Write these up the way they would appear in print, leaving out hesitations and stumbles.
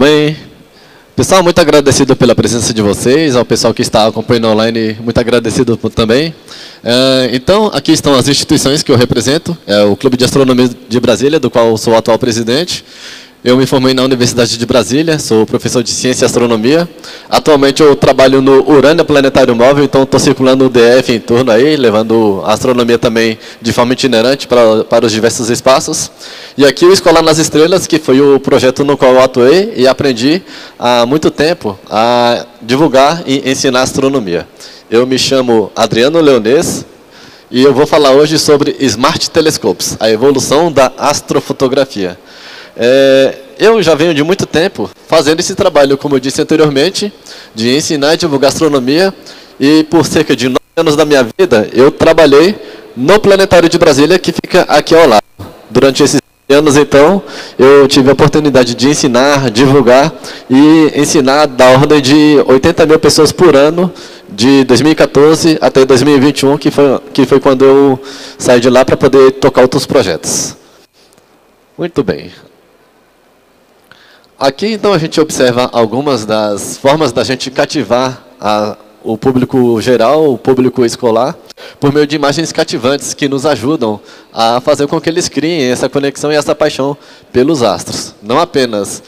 Bem, pessoal, muito agradecido pela presença de vocês, ao pessoal que está acompanhando online, muito agradecido também. Então, aqui estão as instituições que eu represento, é o Clube de Astronomia de Brasília, do qual sou o atual presidente. Eu me formei na Universidade de Brasília, sou professor de Ciência e Astronomia. Atualmente eu trabalho no Urânia Planetário Móvel, então estou circulando o DF em torno aí, levando a astronomia também de forma itinerante para os diversos espaços. E aqui o Escolar nas Estrelas, que foi o projeto no qual eu atuei e aprendi há muito tempo a divulgar e ensinar astronomia. Eu me chamo Adriano Leonês e eu vou falar hoje sobre Smart Telescopes, a evolução da astrofotografia. Eu já venho de muito tempo fazendo esse trabalho, como eu disse anteriormente, de ensinar e divulgar astronomia, e por cerca de 9 anos da minha vida, eu trabalhei no Planetário de Brasília, que fica aqui ao lado. Durante esses anos, então, eu tive a oportunidade de ensinar, divulgar e ensinar da ordem de 80 mil pessoas por ano, de 2014 até 2021, que foi quando eu saí de lá para poder tocar outros projetos. Muito bem. Aqui, então, a gente observa algumas das formas da gente cativar o público geral, o público escolar, por meio de imagens cativantes que nos ajudam a fazer com que eles criem essa conexão e essa paixão pelos astros. Não apenas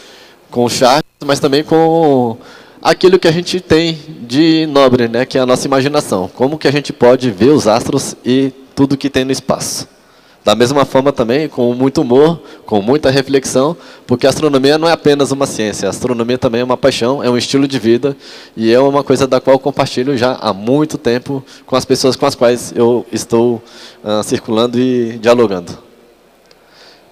com charts, mas também com aquilo que a gente tem de nobre, né, que é a nossa imaginação. Como que a gente pode ver os astros e tudo que tem no espaço. Da mesma forma também, com muito humor, com muita reflexão, porque a astronomia não é apenas uma ciência, a astronomia também é uma paixão, é um estilo de vida, e é uma coisa da qual eu compartilho já há muito tempo com as pessoas com as quais eu estou circulando e dialogando.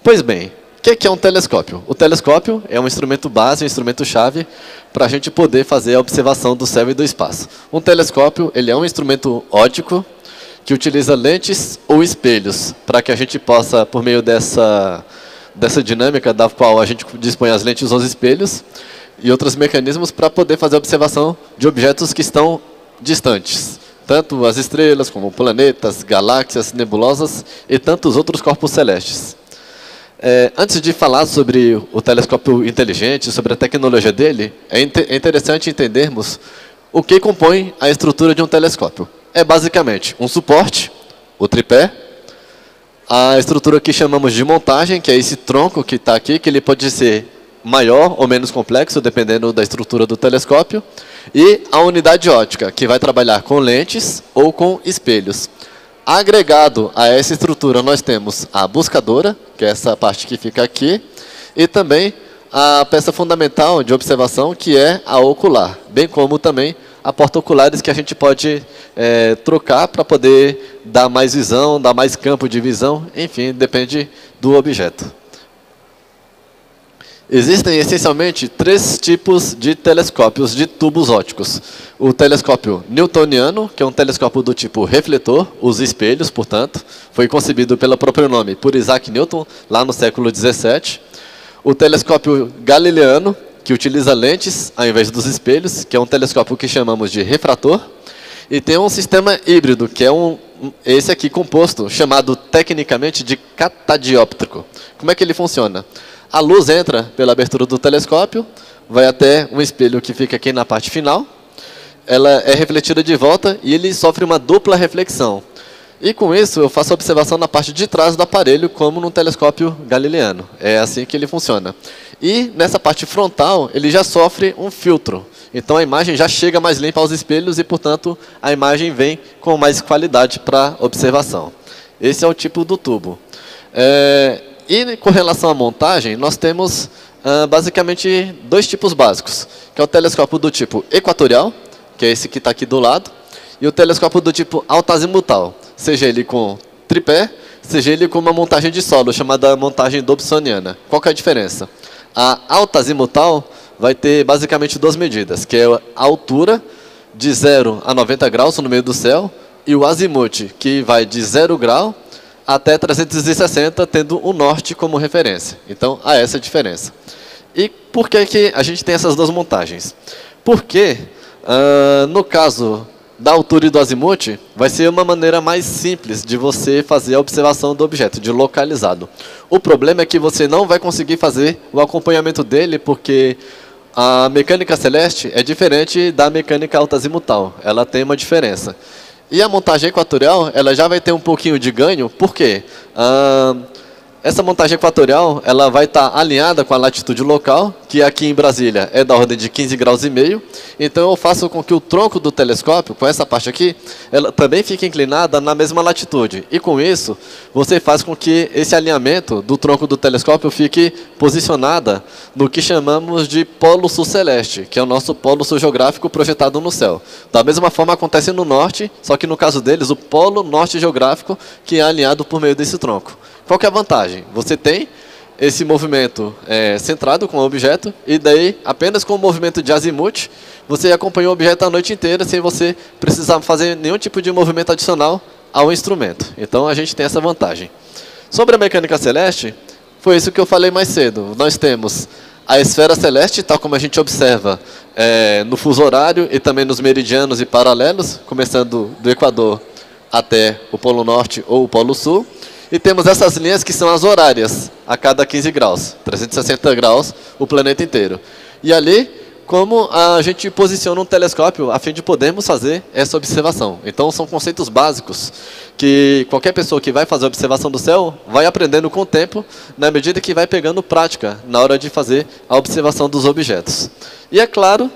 Pois bem, o que é um telescópio? O telescópio é um instrumento base, um instrumento-chave, para a gente poder fazer a observação do céu e do espaço. Um telescópio, ele é um instrumento óptico, que utiliza lentes ou espelhos, para que a gente possa, por meio dessa dinâmica da qual a gente dispõe as lentes ou os espelhos, e outros mecanismos para poder fazer a observação de objetos que estão distantes, tanto as estrelas, como planetas, galáxias, nebulosas e tantos outros corpos celestes. Antes de falar sobre o telescópio inteligente, sobre a tecnologia dele, é interessante entendermos o que compõe a estrutura de um telescópio. É basicamente um suporte, o tripé, a estrutura que chamamos de montagem, que é esse tronco que está aqui, que ele pode ser maior ou menos complexo, dependendo da estrutura do telescópio, e a unidade óptica, que vai trabalhar com lentes ou com espelhos. Agregado a essa estrutura, nós temos a buscadora, que é essa parte que fica aqui, e também a peça fundamental de observação, que é a ocular, bem como também a porta-oculares que a gente pode trocar para poder dar mais visão, dar mais campo de visão, enfim, depende do objeto. Existem essencialmente 3 tipos de telescópios de tubos ópticos. O telescópio newtoniano, que é um telescópio do tipo refletor, usa espelhos, portanto, foi concebido pelo próprio nome por Isaac Newton, lá no século 17. O telescópio galileano, que utiliza lentes ao invés dos espelhos, que é um telescópio que chamamos de refrator, e tem um sistema híbrido, que é esse aqui composto, chamado tecnicamente de catadióptrico. Como é que ele funciona? A luz entra pela abertura do telescópio, vai até um espelho que fica aqui na parte final, ela é refletida de volta e ele sofre uma dupla reflexão. E com isso eu faço a observação na parte de trás do aparelho, como no telescópio galileano. É assim que ele funciona. E nessa parte frontal, ele já sofre um filtro. Então a imagem já chega mais limpa aos espelhos e, portanto, a imagem vem com mais qualidade para observação. Esse é o tipo do tubo. E com relação à montagem, nós temos basicamente 2 tipos básicos, que é o telescópio do tipo equatorial, que é esse que está aqui do lado, e o telescópio do tipo altazimutal, seja ele com tripé, seja ele com uma montagem de solo, chamada montagem dobsoniana. Qual que é a diferença? A altazimutal vai ter basicamente 2 medidas, que é a altura de 0 a 90 graus no meio do céu, e o azimute, que vai de 0 grau até 360, tendo o norte como referência. Então, há essa diferença. E por que a gente tem essas 2 montagens? Porque, no caso da altura e do azimute, vai ser uma maneira mais simples de você fazer a observação do objeto, de localizado. O problema é que você não vai conseguir fazer o acompanhamento dele, porque A mecânica celeste é diferente da mecânica alta-azimutal. Ela tem uma diferença. E a montagem equatorial, ela já vai ter um pouquinho de ganho. Por quê? Essa montagem equatorial, ela vai estar alinhada com a latitude local, que aqui em Brasília é da ordem de 15,5 graus. Então eu faço com que o tronco do telescópio, com essa parte aqui, ela também fique inclinada na mesma latitude. E com isso, você faz com que esse alinhamento do tronco do telescópio fique posicionada no que chamamos de polo sul celeste, que é o nosso polo sul geográfico projetado no céu. Da mesma forma acontece no norte, só que no caso deles, o polo norte geográfico, que é alinhado por meio desse tronco. Qual que é a vantagem? Você tem esse movimento centrado com o objeto, e daí, apenas com o movimento de azimuth, você acompanha o objeto a noite inteira, sem você precisar fazer nenhum tipo de movimento adicional ao instrumento. Então, a gente tem essa vantagem. Sobre a mecânica celeste, foi isso que eu falei mais cedo. Nós temos a esfera celeste, tal como a gente observa no fuso horário e também nos meridianos e paralelos, começando do Equador até o Polo Norte ou o Polo Sul. E temos essas linhas que são as horárias, a cada 15 graus, 360 graus, o planeta inteiro. E ali, como a gente posiciona um telescópio a fim de podermos fazer essa observação. Então, são conceitos básicos que qualquer pessoa que vai fazer a observação do céu vai aprendendo com o tempo, na medida que vai pegando prática na hora de fazer a observação dos objetos. E é claro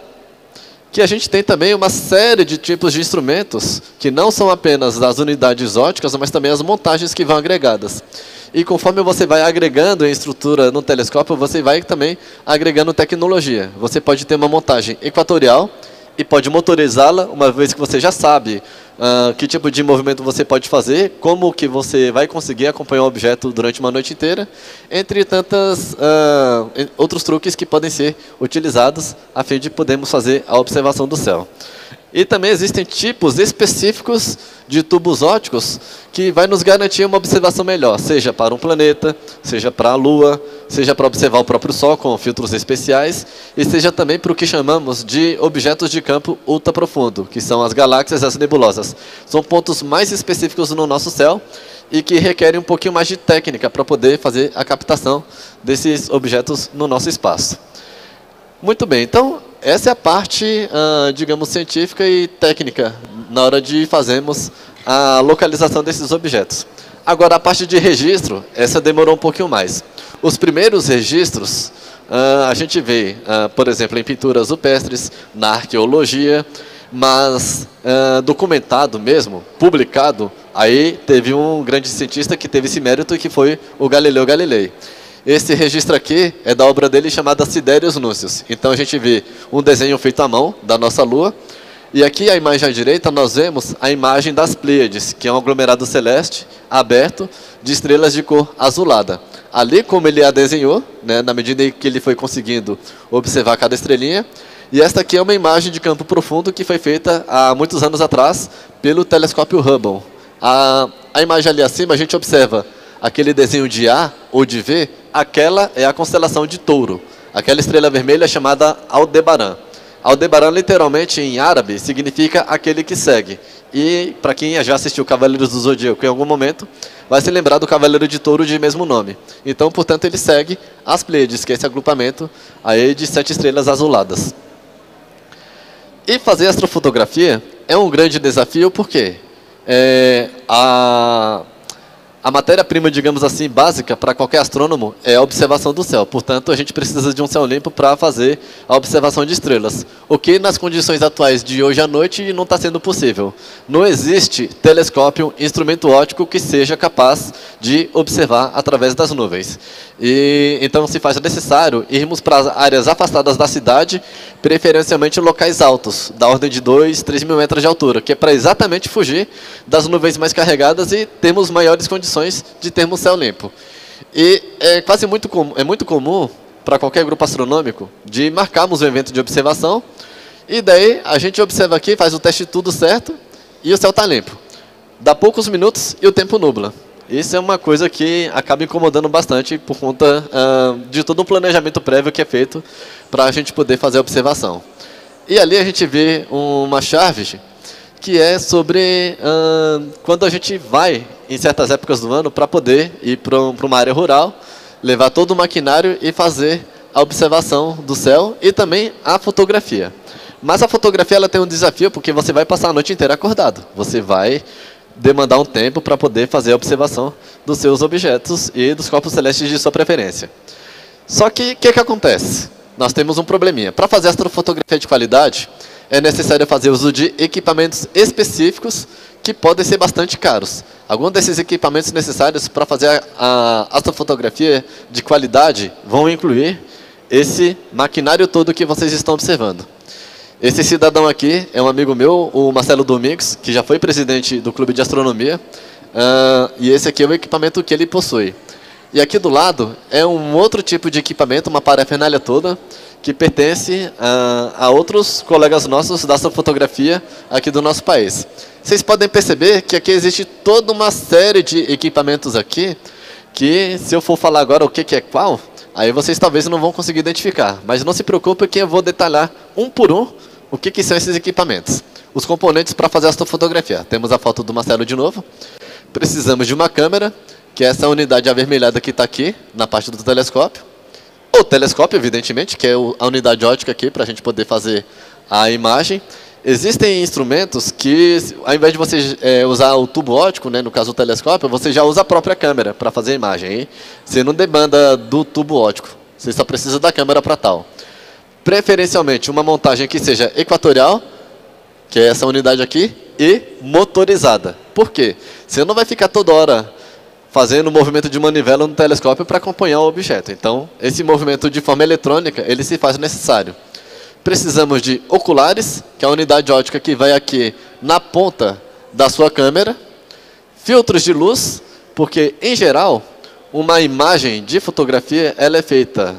que a gente tem também uma série de tipos de instrumentos que não são apenas das unidades ópticas, mas também as montagens que vão agregadas. E conforme você vai agregando em estrutura no telescópio, você vai também agregando tecnologia. Você pode ter uma montagem equatorial e pode motorizá-la, uma vez que você já sabe que tipo de movimento você pode fazer, como que você vai conseguir acompanhar o objeto durante uma noite inteira, entre tantos outros truques que podem ser utilizados a fim de podermos fazer a observação do céu. E também existem tipos específicos de tubos ópticos que vai nos garantir uma observação melhor, seja para um planeta, seja para a Lua, seja para observar o próprio Sol com filtros especiais, e seja também para o que chamamos de objetos de campo ultraprofundo, que são as galáxias e as nebulosas. São pontos mais específicos no nosso céu e que requerem um pouquinho mais de técnica para poder fazer a captação desses objetos no nosso espaço. Muito bem, então essa é a parte, digamos, científica e técnica na hora de fazermos a localização desses objetos. Agora, a parte de registro, essa demorou um pouquinho mais. Os primeiros registros, a gente vê, por exemplo, em pinturas rupestres, na arqueologia, mas documentado mesmo, publicado, aí teve um grande cientista que teve esse mérito, que foi o Galileu Galilei. Esse registro aqui é da obra dele chamada Siderius Nuncius. Então a gente vê um desenho feito à mão da nossa Lua. E aqui a imagem à direita nós vemos a imagem das Pleiades, que é um aglomerado celeste aberto de estrelas de cor azulada. Ali como ele a desenhou, né, na medida em que ele foi conseguindo observar cada estrelinha. E esta aqui é uma imagem de campo profundo que foi feita há muitos anos atrás pelo telescópio Hubble. A imagem ali acima a gente observa aquele desenho de A ou de V, aquela é a constelação de Touro. Aquela estrela vermelha é chamada Aldebaran. Aldebaran, literalmente, em árabe, significa aquele que segue. E, para quem já assistiu Cavaleiros do Zodíaco em algum momento, vai se lembrar do Cavaleiro de Touro de mesmo nome. Então, portanto, ele segue as Pleiades, que é esse agrupamento aí de 7 estrelas azuladas. E fazer astrofotografia é um grande desafio, porque a matéria-prima, digamos assim, básica para qualquer astrônomo é a observação do céu. Portanto, a gente precisa de um céu limpo para fazer a observação de estrelas. O que nas condições atuais de hoje à noite não está sendo possível. Não existe telescópio, instrumento óptico que seja capaz de observar através das nuvens. E então se faz necessário irmos para áreas afastadas da cidade, preferencialmente locais altos, da ordem de 2, 3 mil metros de altura, que é para exatamente fugir das nuvens mais carregadas e termos maiores condições de termos céu limpo. E é muito comum para qualquer grupo astronômico de marcarmos um evento de observação e daí a gente observa aqui, faz o teste tudo certo e o céu está limpo. Dá poucos minutos e o tempo nubla. Isso é uma coisa que acaba incomodando bastante por conta de todo um planejamento prévio que é feito para a gente poder fazer a observação. E ali a gente vê uma chave que é sobre quando a gente vai, em certas épocas do ano, para poder ir para uma área rural, levar todo o maquinário e fazer a observação do céu e também a fotografia. Mas a fotografia ela tem um desafio porque você vai passar a noite inteira acordado. Você vai demandar um tempo para poder fazer a observação dos seus objetos e dos corpos celestes de sua preferência. Só que o que acontece? Nós temos um probleminha. Para fazer astrofotografia de qualidade, é necessário fazer uso de equipamentos específicos que podem ser bastante caros. Alguns desses equipamentos necessários para fazer a astrofotografia de qualidade vão incluir esse maquinário todo que vocês estão observando. Esse cidadão aqui é um amigo meu, o Marcelo Domingos, que já foi presidente do Clube de Astronomia, e esse aqui é o equipamento que ele possui. E aqui do lado é um outro tipo de equipamento, uma parafernália toda, que pertence a outros colegas nossos da astrofotografia aqui do nosso país. Vocês podem perceber que aqui existe toda uma série de equipamentos aqui, que se eu for falar agora o que é qual, aí vocês talvez não vão conseguir identificar. Mas não se preocupe que eu vou detalhar um por um o que são esses equipamentos. Os componentes para fazer a astrofotografia. Temos a foto do Marcelo de novo. Precisamos de uma câmera, que é essa unidade avermelhada que está aqui, na parte do telescópio. O telescópio, evidentemente, que é a unidade óptica aqui, para a gente poder fazer a imagem. Existem instrumentos que, ao invés de você usar o tubo óptico, né, no caso o telescópio, você já usa a própria câmera para fazer a imagem. Hein? Você não demanda do tubo óptico, você só precisa da câmera para tal. Preferencialmente, uma montagem que seja equatorial, que é essa unidade aqui, e motorizada. Por quê? Você não vai ficar toda hora fazendo o movimento de manivela no telescópio para acompanhar o objeto. Então, esse movimento de forma eletrônica, ele se faz necessário. Precisamos de oculares, que é a unidade óptica que vai aqui na ponta da sua câmera. Filtros de luz, porque, em geral, uma imagem de fotografia ela é feita,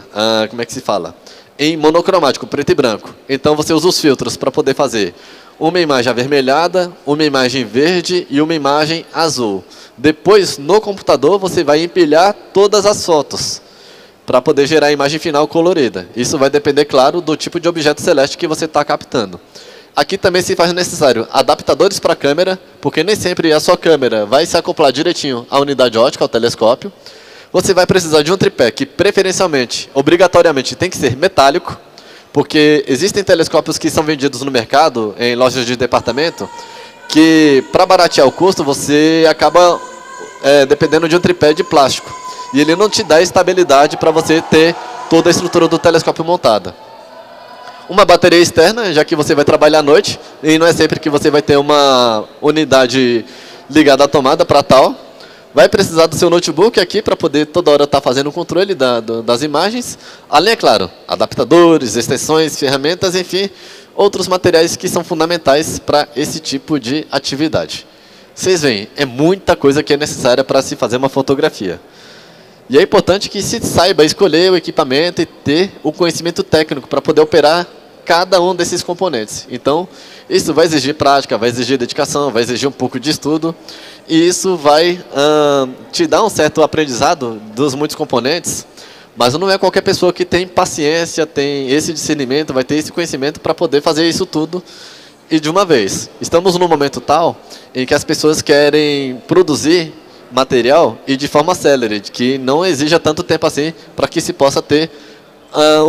como é que se fala? Em monocromático, preto e branco. Então, você usa os filtros para poder fazer uma imagem avermelhada, uma imagem verde e uma imagem azul. Depois, no computador, você vai empilhar todas as fotos para poder gerar a imagem final colorida. Isso vai depender, claro, do tipo de objeto celeste que você está captando. Aqui também se faz necessário adaptadores para a câmera, porque nem sempre a sua câmera vai se acoplar direitinho à unidade óptica, ao telescópio. Você vai precisar de um tripé que, preferencialmente, obrigatoriamente, tem que ser metálico, porque existem telescópios que são vendidos no mercado, em lojas de departamento, que, para baratear o custo, você acaba dependendo de um tripé de plástico. E ele não te dá estabilidade para você ter toda a estrutura do telescópio montada. Uma bateria externa, já que você vai trabalhar à noite, e não é sempre que você vai ter uma unidade ligada à tomada para tal. Vai precisar do seu notebook aqui para poder toda hora estar fazendo o controle das imagens. Além, é claro, adaptadores, extensões, ferramentas, enfim, outros materiais que são fundamentais para esse tipo de atividade. Vocês veem, é muita coisa que é necessária para se fazer uma fotografia. E é importante que se saiba escolher o equipamento e ter o conhecimento técnico para poder operar cada um desses componentes. Então, isso vai exigir prática, vai exigir dedicação, vai exigir um pouco de estudo. E isso vai te dar um certo aprendizado dos muitos componentes, mas não é qualquer pessoa que tem paciência, tem esse discernimento, vai ter esse conhecimento para poder fazer isso tudo e de uma vez. Estamos num momento tal em que as pessoas querem produzir material e de forma célere, que não exija tanto tempo assim para que se possa ter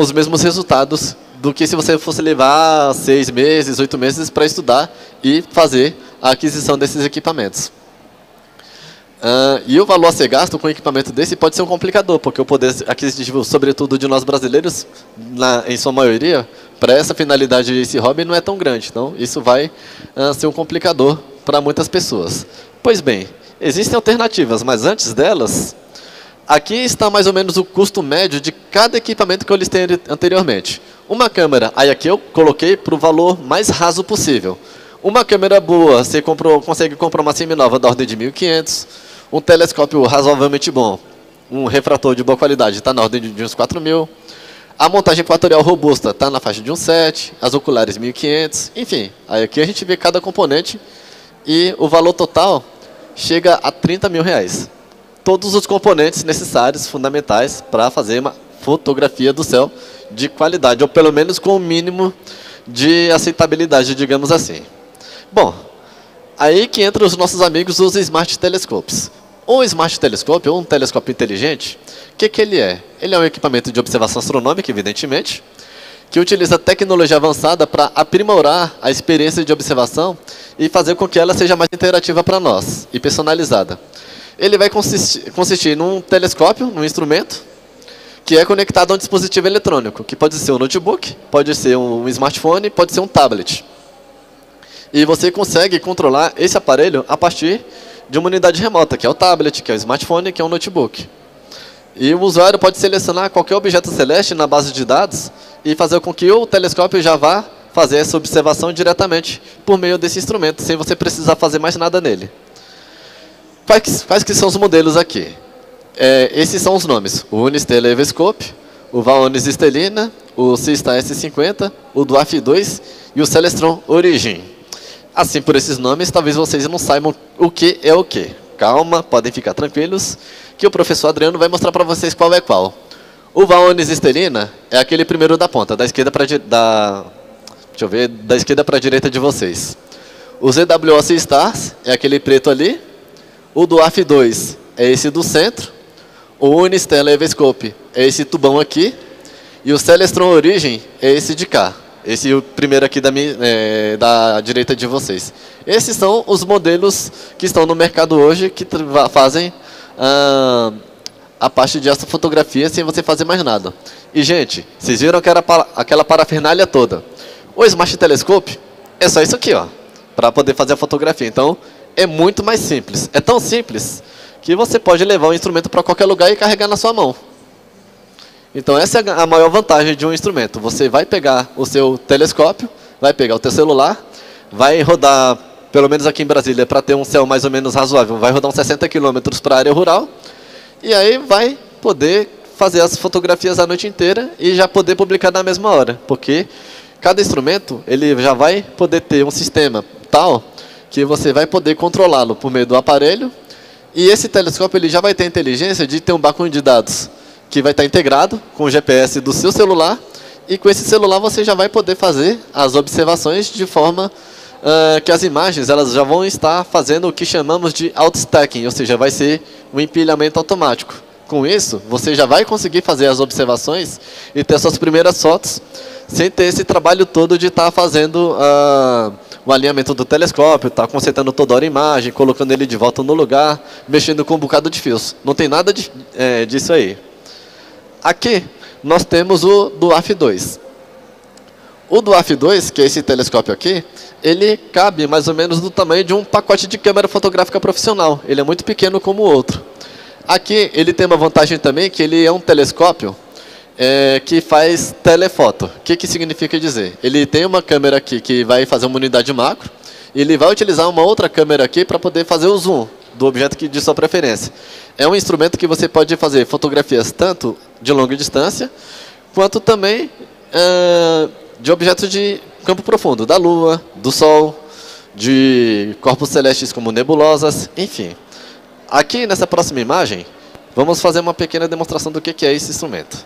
os mesmos resultados do que se você fosse levar 6 meses, 8 meses para estudar e fazer a aquisição desses equipamentos. E o valor a ser gasto com um equipamento desse pode ser um complicador, porque o poder aquisitivo, sobretudo de nós brasileiros, em sua maioria, para essa finalidade, esse hobby não é tão grande. Então, isso vai ser um complicador para muitas pessoas. Pois bem, existem alternativas, mas antes delas, aqui está mais ou menos o custo médio de cada equipamento que eu listei anteriormente. Uma câmera, aí aqui eu coloquei para o valor mais raso possível. Uma câmera boa, você consegue comprar uma seminova da ordem de 1.500. Um telescópio razoavelmente bom, um refrator de boa qualidade, está na ordem de uns 4.000. A montagem equatorial robusta está na faixa de uns 7. As oculares 1.500. Enfim, aí aqui a gente vê cada componente e o valor total chega a R$30.000. Todos os componentes necessários, fundamentais, para fazer uma fotografia do céu de qualidade, ou pelo menos com o mínimo de aceitabilidade, digamos assim. Bom, aí que entram os nossos amigos os Smart Telescopes. Um Smart Telescope, ou um telescópio inteligente, que ele é? Ele é um equipamento de observação astronômica, evidentemente, que utiliza tecnologia avançada para aprimorar a experiência de observação e fazer com que ela seja mais interativa para nós e personalizada. Ele vai consistir num telescópio, num instrumento, que é conectado a um dispositivo eletrônico, que pode ser um notebook, pode ser um smartphone, pode ser um tablet. E você consegue controlar esse aparelho a partir de uma unidade remota, que é o tablet, que é o smartphone, que é o notebook. E o usuário pode selecionar qualquer objeto celeste na base de dados e fazer com que o telescópio já vá fazer essa observação diretamente por meio desse instrumento, sem você precisar fazer mais nada nele. Quais que são os modelos aqui? Esses são os nomes: o Unistellar Evoscope, o Vaonis Stellina, o Sista S50, o Dwarf-2 e o Celestron Origin. Assim, por esses nomes, talvez vocês não saibam o que é o que. Calma, podem ficar tranquilos, que o professor Adriano vai mostrar para vocês qual é qual. O Vaonis Stellina é aquele primeiro da ponta, da esquerda para da esquerda para a direita de vocês. O ZWOC Stars é aquele preto ali. O Dwarf-2 é esse do centro. O Unistellar Evoscope é esse tubão aqui. E o Celestron Origin é esse de cá. Esse é o primeiro aqui da direita de vocês. Esses são os modelos que estão no mercado hoje, que fazem a parte de astrofotografia sem você fazer mais nada. E, gente, vocês viram que era aquela parafernália toda. O Smart Telescope é só isso aqui, ó, para poder fazer a fotografia. Então, é muito mais simples. É tão simples que você pode levar o instrumento para qualquer lugar e carregar na sua mão. Então, essa é a maior vantagem de um instrumento. Você vai pegar o seu telescópio, vai pegar o teu celular, vai rodar, pelo menos aqui em Brasília, para ter um céu mais ou menos razoável, vai rodar uns 60 km para a área rural, e aí vai poder fazer as fotografias a noite inteira e já poder publicar na mesma hora, porque cada instrumento ele já vai poder ter um sistema tal que você vai poder controlá-lo por meio do aparelho, e esse telescópio ele já vai ter a inteligência de ter um banco de dados que vai estar integrado com o GPS do seu celular, e com esse celular você já vai poder fazer as observações de forma que as imagens elas já vão estar fazendo o que chamamos de auto-stacking, ou seja, vai ser um empilhamento automático. Com isso, você já vai conseguir fazer as observações e ter suas primeiras fotos, sem ter esse trabalho todo de estar fazendo o alinhamento do telescópio, estar consertando toda hora a imagem, colocando ele de volta no lugar, mexendo com um bocado de fios. Não tem nada disso aí. Aqui, nós temos o Dwarf-2. O Dwarf-2, que é esse telescópio aqui, ele cabe mais ou menos do tamanho de um pacote de câmera fotográfica profissional. Ele é muito pequeno como o outro. Aqui, ele tem uma vantagem também, que ele é um telescópio que faz telefoto. O que significa dizer? Ele tem uma câmera aqui que vai fazer uma unidade macro, e ele vai utilizar uma outra câmera aqui para poder fazer o zoom do objeto de sua preferência. É um instrumento que você pode fazer fotografias tanto de longa distância, quanto também de objetos de campo profundo, da Lua, do Sol, de corpos celestes como nebulosas, enfim. Aqui nessa próxima imagem, vamos fazer uma pequena demonstração do que é esse instrumento.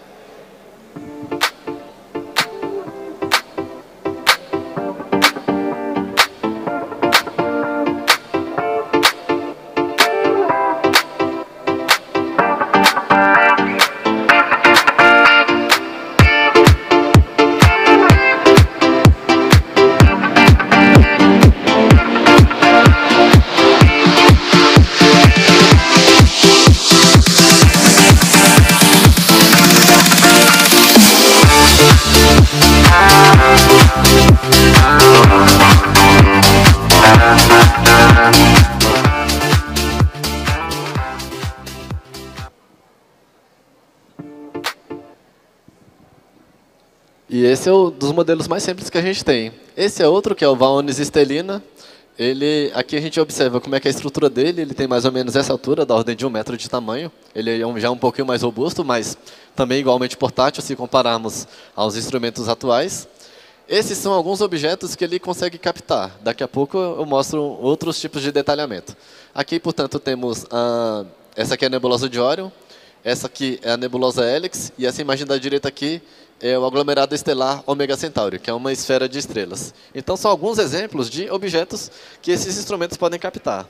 E esse é um dos modelos mais simples que a gente tem. Esse é outro, que é o Vaonis Stellina. Aqui a gente observa como é que é a estrutura dele. Ele tem mais ou menos essa altura, da ordem de 1 metro de tamanho. Ele é já um pouquinho mais robusto, mas também igualmente portátil, se compararmos aos instrumentos atuais. Esses são alguns objetos que ele consegue captar. Daqui a pouco eu mostro outros tipos de detalhamento. Aqui, portanto, temos essa aqui é a nebulosa de Orion. Essa aqui é a nebulosa Helix. E essa imagem da direita aqui é o aglomerado estelar Omega Centauri, que é uma esfera de estrelas. Então, são alguns exemplos de objetos que esses instrumentos podem captar.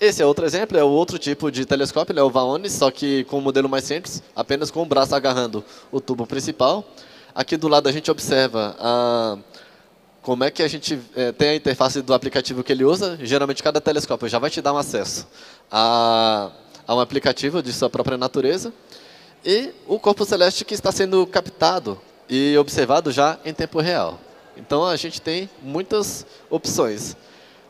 Esse é outro exemplo, é o outro tipo de telescópio, ele é o Vaonis, só que com um modelo mais simples, apenas com o braço agarrando o tubo principal. Aqui do lado a gente observa como é que a gente tem a interface do aplicativo que ele usa. Geralmente cada telescópio já vai te dar um acesso a um aplicativo de sua própria natureza. E o corpo celeste que está sendo captado e observado já em tempo real. Então a gente tem muitas opções.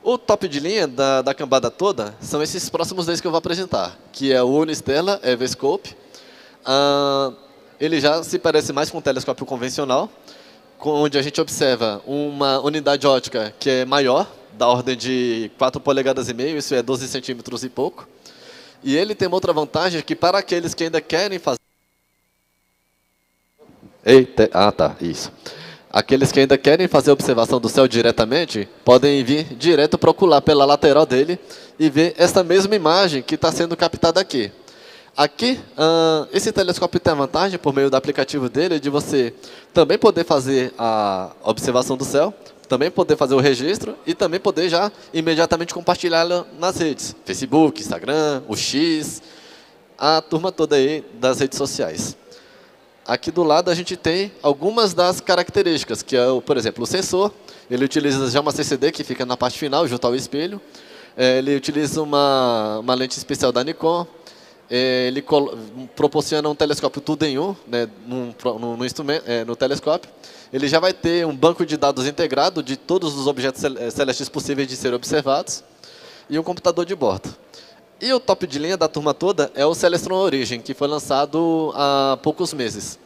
O top de linha da cambada toda são esses próximos dois que eu vou apresentar, que é o Unistellar Everscope. Ele já se parece mais com um telescópio convencional, onde a gente observa uma unidade ótica que é maior, da ordem de 4 polegadas e meio, isso é 12 centímetros e pouco. E ele tem uma outra vantagem, que para aqueles que ainda querem fazer... Isso. Aqueles que ainda querem fazer observação do céu diretamente, podem vir direto para ocular pela lateral dele e ver essa mesma imagem que está sendo captada aqui. Aqui, esse telescópio tem a vantagem, por meio do aplicativo dele, de você também poder fazer a observação do céu, também poder fazer o registro e também poder já imediatamente compartilhá-lo nas redes. Facebook, Instagram, o X, a turma toda aí das redes sociais. Aqui do lado a gente tem algumas das características, que é, por exemplo, o sensor. Ele utiliza já uma CCD que fica na parte final, junto ao espelho. Ele utiliza uma lente especial da Nikon. Ele proporciona um telescópio tudo em um, né, no telescópio. Ele já vai ter um banco de dados integrado de todos os objetos celestes possíveis de serem observados e um computador de bordo. E o top de linha da turma toda é o Celestron Origin, que foi lançado há poucos meses.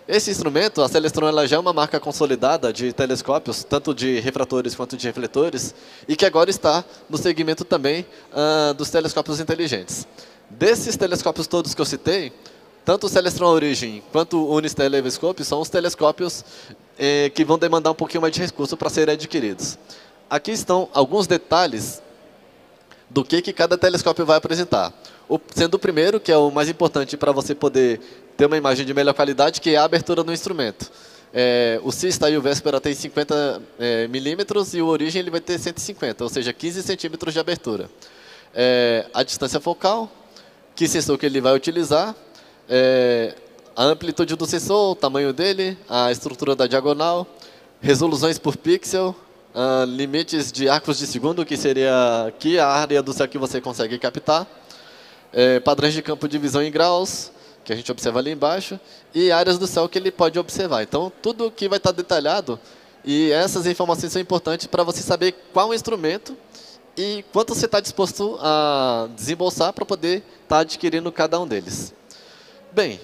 Esse instrumento, a Celestron, ela já é uma marca consolidada de telescópios, tanto de refratores quanto de refletores, e que agora está no segmento também dos telescópios inteligentes. Desses telescópios todos que eu citei, tanto o Celestron Origin quanto o Unistellar Everscope são os telescópios que vão demandar um pouquinho mais de recurso para serem adquiridos. Aqui estão alguns detalhes do que cada telescópio vai apresentar. Sendo o primeiro, que é o mais importante para você poder ter uma imagem de melhor qualidade, que é a abertura do instrumento. O Cista e o Véspera tem 50 milímetros e o Origin ele vai ter 150, ou seja, 15 centímetros de abertura. A distância focal, que sensor que ele vai utilizar, a amplitude do sensor, o tamanho dele, a estrutura da diagonal, resoluções por pixel, limites de arcos de segundo, que seria aqui a área do céu que você consegue captar, padrões de campo de visão em graus, que a gente observa ali embaixo, e áreas do céu que ele pode observar. Então, tudo que vai estar detalhado, e essas informações são importantes para você saber qual instrumento e quanto você está disposto a desembolsar para poder estar adquirindo cada um deles. Bem,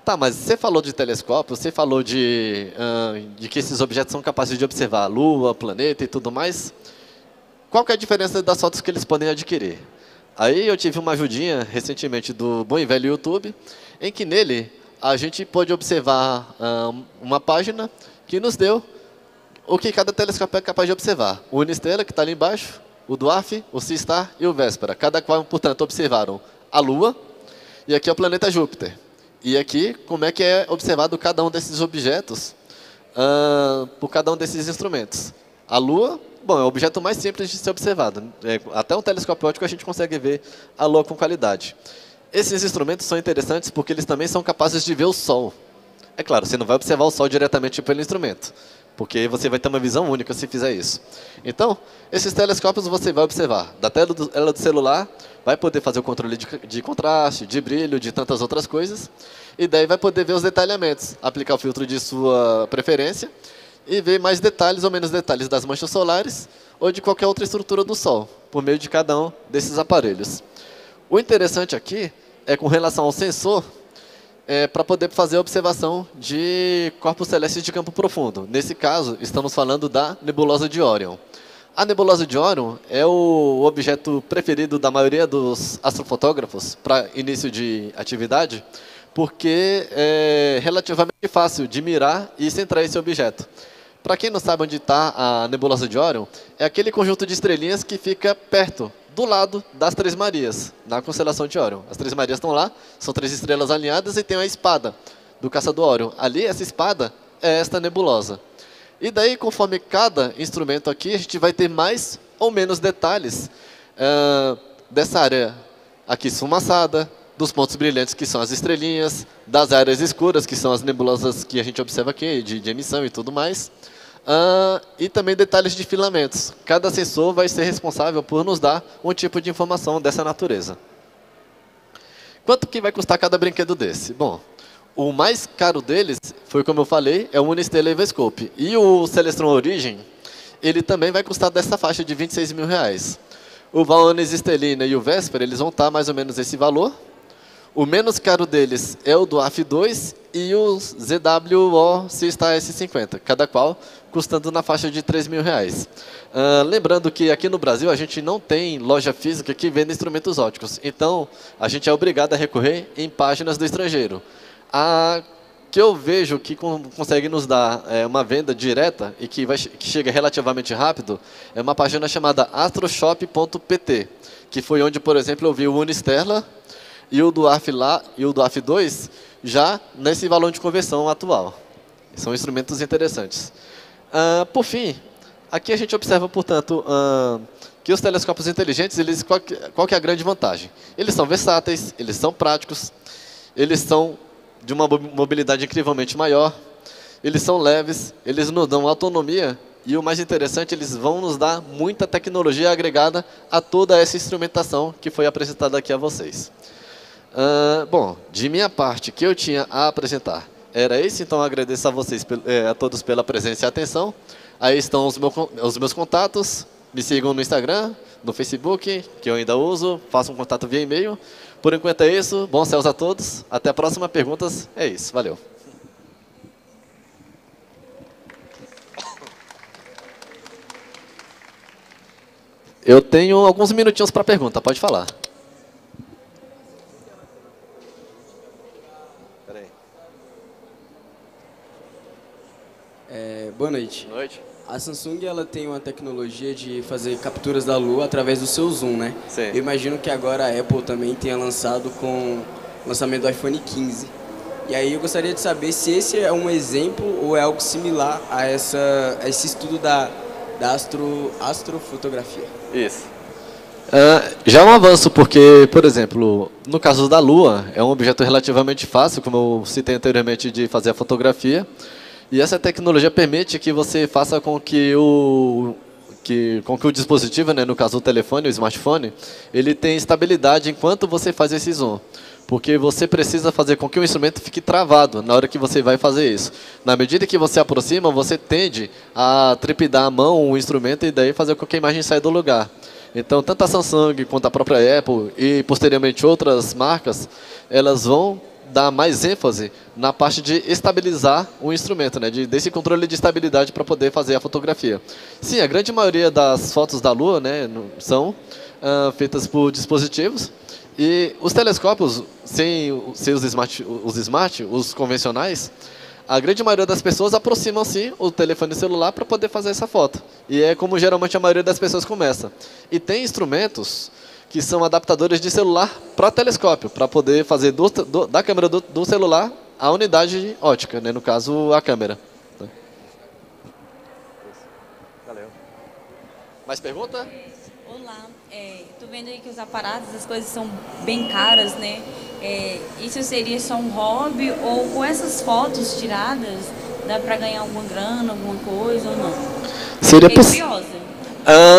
tá, mas você falou de telescópio, você falou de que esses objetos são capazes de observar a Lua, planeta e tudo mais. Qual que é a diferença das fotos que eles podem adquirir? Aí eu tive uma ajudinha recentemente do bom e velho YouTube, em que nele a gente pôde observar uma página que nos deu o que cada telescópio é capaz de observar. O Unistellar, que está ali embaixo, o Dwarf, o Seastar e o Véspera. Cada qual, portanto, observaram a Lua e aqui é o planeta Júpiter. E aqui, como é que é observado cada um desses objetos por cada um desses instrumentos. A Lua, bom, é o objeto mais simples de ser observado. Até um telescópio óptico a gente consegue ver a Lua com qualidade. Esses instrumentos são interessantes porque eles também são capazes de ver o Sol. É claro, você não vai observar o Sol diretamente pelo instrumento, porque você vai ter uma visão única se fizer isso. Então, esses telescópios você vai observar da tela do celular, vai poder fazer o controle de contraste, de brilho, de tantas outras coisas, e daí vai poder ver os detalhamentos, aplicar o filtro de sua preferência, e ver mais detalhes ou menos detalhes das manchas solares, ou de qualquer outra estrutura do Sol, por meio de cada um desses aparelhos. O interessante aqui é com relação ao sensor, para poder fazer a observação de corpos celestes de campo profundo. Nesse caso, estamos falando da nebulosa de Órion. A nebulosa de Órion é o objeto preferido da maioria dos astrofotógrafos para início de atividade, porque é relativamente fácil de mirar e centrar esse objeto. Para quem não sabe onde está a nebulosa de Órion, é aquele conjunto de estrelinhas que fica perto, do lado das Três Marias, na constelação de Órion. As Três Marias estão lá, são 3 estrelas alinhadas e tem a espada do caçador Órion. Ali, essa espada é esta nebulosa. E daí, conforme cada instrumento aqui, a gente vai ter mais ou menos detalhes dessa área aqui esfumaçada, dos pontos brilhantes, que são as estrelinhas, das áreas escuras, que são as nebulosas que a gente observa aqui, de emissão e tudo mais. E também detalhes de filamentos. Cada sensor vai ser responsável por nos dar um tipo de informação dessa natureza. Quanto que vai custar cada brinquedo desse? Bom, o mais caro deles, foi como eu falei, é o Unister Levoscope. E o Celestron Origin, ele também vai custar dessa faixa de R$26 mil. O Vaonis Stellina e o Vesper, eles vão estar mais ou menos esse valor. O menos caro deles é o do AF2 e o ZWO Seastar S50, cada qual custando na faixa de R$3 mil. Lembrando que aqui no Brasil a gente não tem loja física que venda instrumentos ópticos, então a gente é obrigado a recorrer em páginas do estrangeiro. A que eu vejo que consegue nos dar uma venda direta e que chega relativamente rápido é uma página chamada astroshop.pt, que foi onde, por exemplo, eu vi o Unisterla e o do AF2 já nesse valor de conversão atual. São instrumentos interessantes. Por fim, aqui a gente observa, portanto, que os telescópios inteligentes, qual que é a grande vantagem? Eles são versáteis, eles são práticos, eles são de uma mobilidade incrivelmente maior, eles são leves, eles nos dão autonomia e, o mais interessante, eles vão nos dar muita tecnologia agregada a toda essa instrumentação que foi apresentada aqui a vocês. Bom, de minha parte, que eu tinha a apresentar era esse, então agradeço a vocês, a todos pela presença e atenção. Aí estão os meus contatos, me sigam no Instagram, no Facebook, que eu ainda uso, façam um contato via e-mail. Por enquanto é isso, bons céus a todos, até a próxima perguntas, é isso, valeu. Eu tenho alguns minutinhos para pergunta, pode falar. Boa noite. Boa noite. A Samsung ela tem uma tecnologia de fazer capturas da Lua através do seu zoom, né? Sim. Eu imagino que agora a Apple também tenha lançado com o lançamento do iPhone 15. E aí eu gostaria de saber se esse é um exemplo ou é algo similar a esse estudo da astrofotografia. Isso. Já é um avanço, porque, por exemplo, no caso da Lua, é um objeto relativamente fácil, como eu citei anteriormente, de fazer a fotografia. E essa tecnologia permite que você faça com que o dispositivo, né, no caso o telefone, o smartphone, ele tenha estabilidade enquanto você faz esse zoom. Porque você precisa fazer com que o instrumento fique travado na hora que você vai fazer isso. Na medida que você aproxima, você tende a trepidar a mão, o instrumento, e daí fazer com que a imagem saia do lugar. Então, tanto a Samsung quanto a própria Apple e, posteriormente, outras marcas, elas vão dar mais ênfase na parte de estabilizar o instrumento, né, desse controle de estabilidade para poder fazer a fotografia. Sim, a grande maioria das fotos da Lua, né, são feitas por dispositivos, e os telescópios, sem os convencionais, a grande maioria das pessoas aproximam sim o telefone celular para poder fazer essa foto. E é como geralmente a maioria das pessoas começa. E tem instrumentos que são adaptadores de celular para telescópio, para poder fazer da câmera do celular a unidade ótica, né? No caso, a câmera. Valeu. Mais pergunta? Olá, tô vendo aí que os aparatos, as coisas são bem caras, né? Isso seria só um hobby ou com essas fotos tiradas dá para ganhar alguma grana, alguma coisa ou não? Seria curiosa.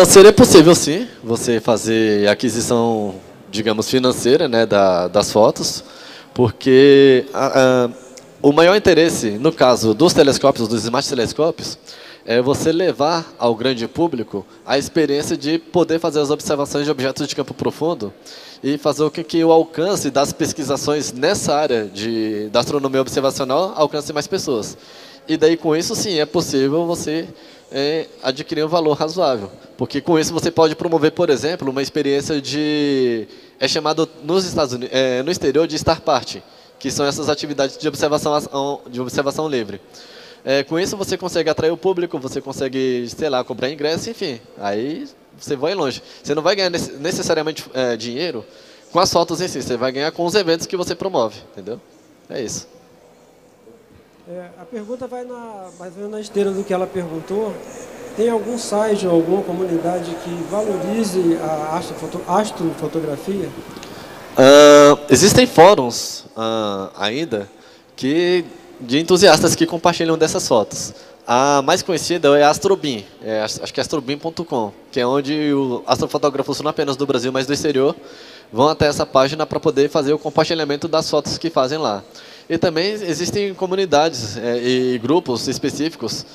Seria possível, sim, você fazer aquisição, digamos, financeira, né, das fotos, porque o maior interesse, no caso dos telescópios, dos smart telescópios, é você levar ao grande público a experiência de poder fazer as observações de objetos de campo profundo e fazer com que o alcance das pesquisações nessa área da astronomia observacional alcance mais pessoas. E daí, com isso, sim, é possível você adquirir um valor razoável. Porque com isso você pode promover, por exemplo, uma experiência é chamado nos Estados Unidos, no exterior, de Star Party, que são essas atividades de observação livre. Com isso você consegue atrair o público, você consegue, sei lá, cobrar ingresso, enfim. Aí você vai longe. Você não vai ganhar necessariamente dinheiro com as fotos em si, você vai ganhar com os eventos que você promove, entendeu? É isso. A pergunta vai mais ou menos na esteira do que ela perguntou. Tem algum site ou alguma comunidade que valorize a astrofotografia? Existem fóruns ainda de entusiastas que compartilham dessas fotos. A mais conhecida é a Astrobin, acho que é astrobin.com, que é onde astrofotógrafos não apenas do Brasil, mas do exterior, vão até essa página para poder fazer o compartilhamento das fotos que fazem lá. E também existem comunidades e grupos específicos,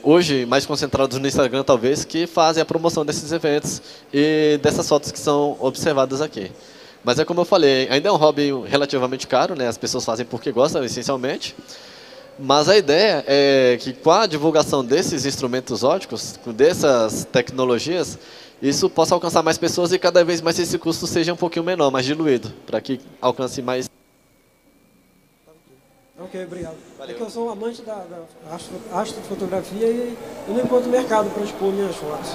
hoje mais concentrados no Instagram talvez, que fazem a promoção desses eventos e dessas fotos que são observadas aqui. Mas é como eu falei, ainda é um hobby relativamente caro, né? As pessoas fazem porque gostam, essencialmente. Mas a ideia é que com a divulgação desses instrumentos ópticos, dessas tecnologias, isso possa alcançar mais pessoas e cada vez mais esse custo seja um pouquinho menor, mais diluído, para que alcance mais. Ok, obrigado. Valeu. É que eu sou um amante da astrofotografia e eu não encontro mercado para expor minhas fotos.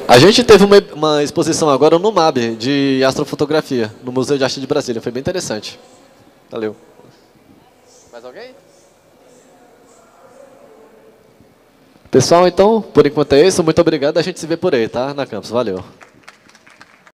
A gente teve uma exposição agora no MAB de astrofotografia, no Museu de Arte de Brasília. Foi bem interessante. Valeu. Mais alguém? Pessoal, então, por enquanto é isso. Muito obrigado. A gente se vê por aí, tá? Na Campus. Valeu.